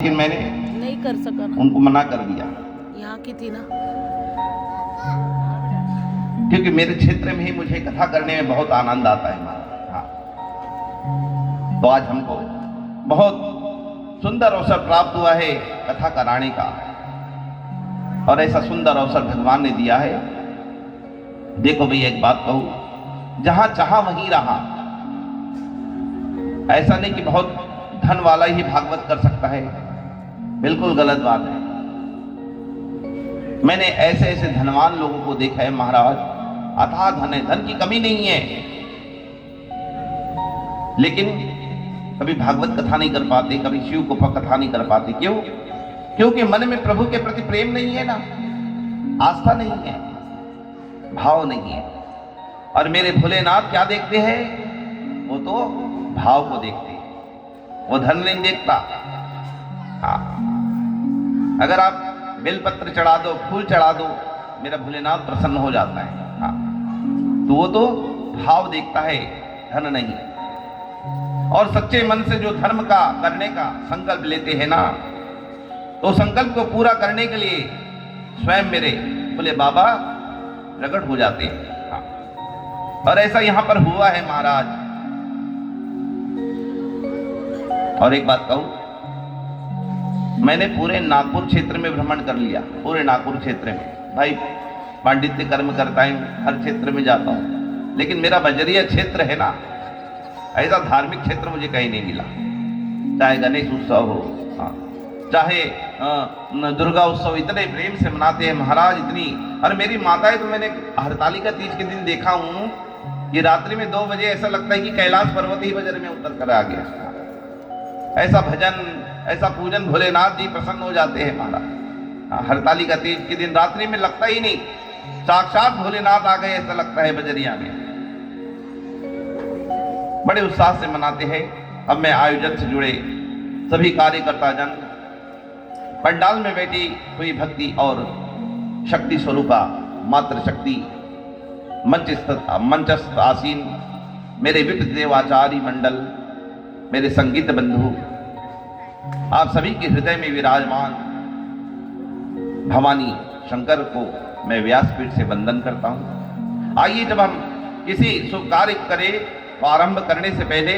लेकिन मैंने नहीं कर सका ना, उनको मना कर दिया यहाँ की थी ना। क्योंकि मेरे क्षेत्र में ही मुझे कथा करने में बहुत आनंद आता है। हाँ, तो आज हमको बहुत सुंदर अवसर प्राप्त हुआ है कथा कराने का, और ऐसा सुंदर अवसर भगवान ने दिया है। देखो भैया, एक बात कहूं, जहां चाहा वहीं रहा। ऐसा नहीं कि बहुत धन वाला ही भागवत कर सकता है, बिल्कुल गलत बात है। मैंने ऐसे ऐसे धनवान लोगों को देखा है महाराज, अथाह धन है, धन की कमी नहीं है, लेकिन कभी भागवत कथा नहीं कर पाते, कभी शिव को कथा नहीं कर पाते। क्यों? क्योंकि मन में प्रभु के प्रति प्रेम नहीं है ना, आस्था नहीं है, भाव नहीं है। और मेरे भोलेनाथ क्या देखते हैं? वो तो भाव को देखते हैं, वो धन नहीं देखता। हाँ, अगर आप बेलपत्र चढ़ा दो, फूल चढ़ा दो, मेरा भोलेनाथ प्रसन्न हो जाता है। हाँ, तो वो तो भाव देखता है, धन नहीं। और सच्चे मन से जो धर्म का करने का संकल्प लेते हैं ना, तो संकल्प को पूरा करने के लिए स्वयं मेरे बोले बाबा प्रकट हो जाते हैं। हाँ, और ऐसा यहां पर हुआ है महाराज। और एक बात कहूं, मैंने पूरे नागपुर क्षेत्र में भ्रमण कर लिया, पूरे नागपुर क्षेत्र में। भाई पांडित्य कर्म करता हूं, हर क्षेत्र में जाता हूं, लेकिन मेरा बजरिया क्षेत्र है ना, ऐसा धार्मिक क्षेत्र मुझे कहीं नहीं मिला। चाहे गणेश उत्सव हो, हाँ, चाहे दुर्गा उत्सव, इतने प्रेम से मनाते हैं महाराज, इतनी। और मेरी माताएं तो मैंने हरतालिका तीज के दिन देखा हूं कि रात्रि में 2 बजे ऐसा लगता है कि कैलाश पर्वत ही बजर में उतर कर आ गया। ऐसा भजन, ऐसा पूजन, भोलेनाथ जी प्रसन्न हो जाते हैं महाराज। हरतालिका तीज के दिन रात्रि में लगता ही नहीं साक्षात भोलेनाथ आ गए, ऐसा लगता है बजरिया में। बड़े उत्साह से मनाते हैं। अब मैं आयोजन से जुड़े सभी कार्यकर्ता जन, पंडाल में बैठी हुई भक्ति और शक्ति स्वरूपा मात्र शक्ति, मंचस्थ आसीन मेरे विप्र देवाचारी मंडल, मेरे संगीत बंधु, आप सभी के हृदय में विराजमान भवानी शंकर को मैं व्यासपीठ से वंदन करता हूं। आइए, जब हम किसी शुभ कार्य करें तो आरंभ करने से पहले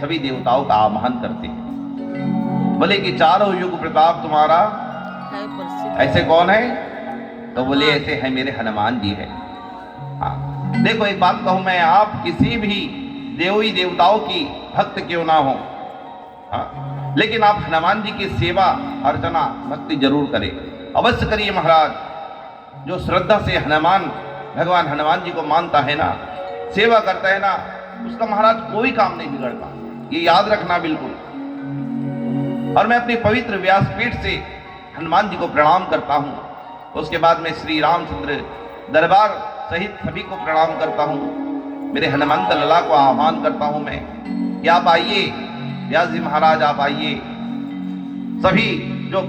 सभी देवताओं का आह्वान करते हैं। बोले कि चारों युग प्रताप तुम्हारा है प्रसिद्ध। ऐसे कौन है? तो बोले ऐसे है मेरे हनुमान जी है। हाँ, देखो एक बात कहूं मैं, आप किसी भी देवी देवताओं की भक्त क्यों ना हो, हाँ, लेकिन आप हनुमान जी की सेवा अर्चना भक्ति जरूर करें, अवश्य करिए महाराज। जो श्रद्धा से भगवान हनुमान जी को मानता है ना, सेवा करता है ना, उसका महाराज कोई काम नहीं बिगड़ता, ये याद रखना बिल्कुल। और मैं अपनी पवित्र व्यासपीठ से हनुमान जी को प्रणाम करता हूं। उसके बाद मैं श्री रामचंद्र दरबार सहित सभी को प्रणाम करता हूं। मेरे हनुमंत लला को आह्वान करता हूं मैं कि आप आइए, व्यास जी महाराज आप आइए। सभी जो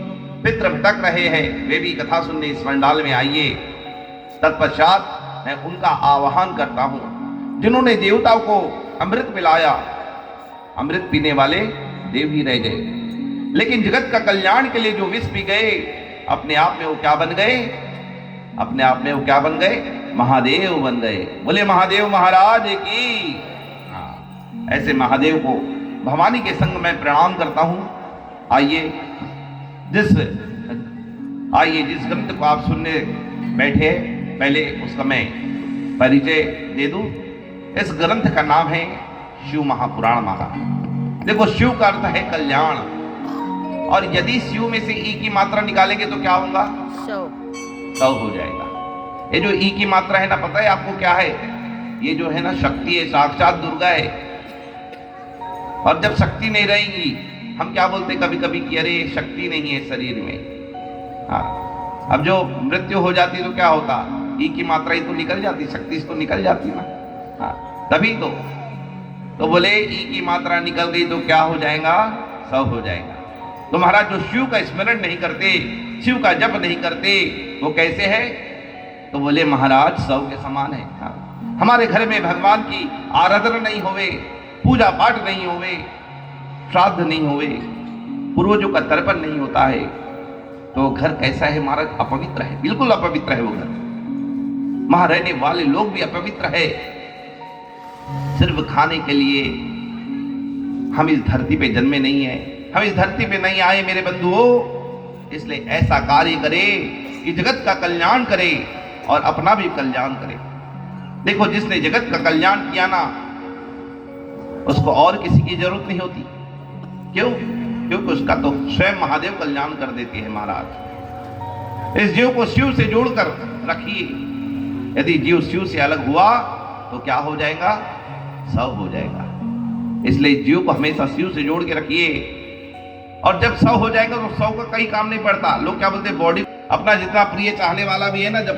पितृ भटक रहे हैं वे भी कथा सुनने इस पंडाल में आइए। तत्पश्चात मैं उनका आह्वान करता हूं जिन्होंने देवताओं को अमृत पिलाया। अमृत पीने वाले देव ही रह गए, लेकिन जगत का कल्याण के लिए जो विष पी गए, अपने आप में वो क्या बन गए? अपने आप में वो क्या बन गए? महादेव बन गए। बोले महादेव महाराज की। हाँ, ऐसे महादेव को भवानी के संग मैं प्रणाम करता हूं। आइए, जिस ग्रंथ को आप सुनने बैठे, पहले उसका मैं परिचय दे दूं। इस ग्रंथ का नाम है शिव महापुराण महाराज। देखो, शिव का अर्थ है कल्याण, और यदि शिव में से ई की मात्रा निकालेंगे तो क्या होगा? सौ हो जाएगा। ये जो ई की मात्रा है ना, पता है आपको क्या है? ये जो है ना शक्ति है, साक्षात दुर्गा है। और जब शक्ति नहीं रहेगी, हम क्या बोलते कभी कभी कि अरे शक्ति नहीं है शरीर में। हाँ, अब जो मृत्यु हो जाती तो क्या होता? ई की मात्रा ही तो निकल जाती, शक्ति से तो निकल जाती ना। हाँ, तभी तो बोले ई की मात्रा निकल गई तो क्या हो जाएगा? 100 हो जाएगा। तो महाराज जो शिव का स्मरण नहीं करते, शिव का जप नहीं करते, वो कैसे है? तो बोले महाराज 100 के समान है। हाँ, हमारे घर में भगवान की आराधना नहीं होवे, पूजा पाठ नहीं होवे, श्राद्ध नहीं होवे, पूर्वजों का तर्पण नहीं होता है तो घर कैसा है महाराज? अपवित्र है, बिल्कुल अपवित्र है वो घर। वहां रहने वाले लोग भी अपवित्र है। सिर्फ खाने के लिए हम इस धरती पे जन्मे नहीं है, हम इस धरती पे नहीं आए मेरे बंधुओं। इसलिए ऐसा कार्य करे कि जगत का कल्याण करे और अपना भी कल्याण करे। देखो, जिसने जगत का कल्याण किया ना, उसको और किसी की जरूरत नहीं होती। क्यों? क्योंकि उसका तो स्वयं महादेव कल्याण कर देते हैं महाराज। इस जीव को शिव से जोड़कर रखिए। यदि जीव शिव से अलग हुआ तो क्या हो जाएगा? शव हो जाएगा। इसलिए जीव को हमेशा शिव से जोड़ के रखिए। और जब शव हो जाएगा तो शव का कहीं काम नहीं पड़ता। लोग क्या बोलते हैं, बॉडी अपना जितना प्रिय चाहने वाला भी है ना, जब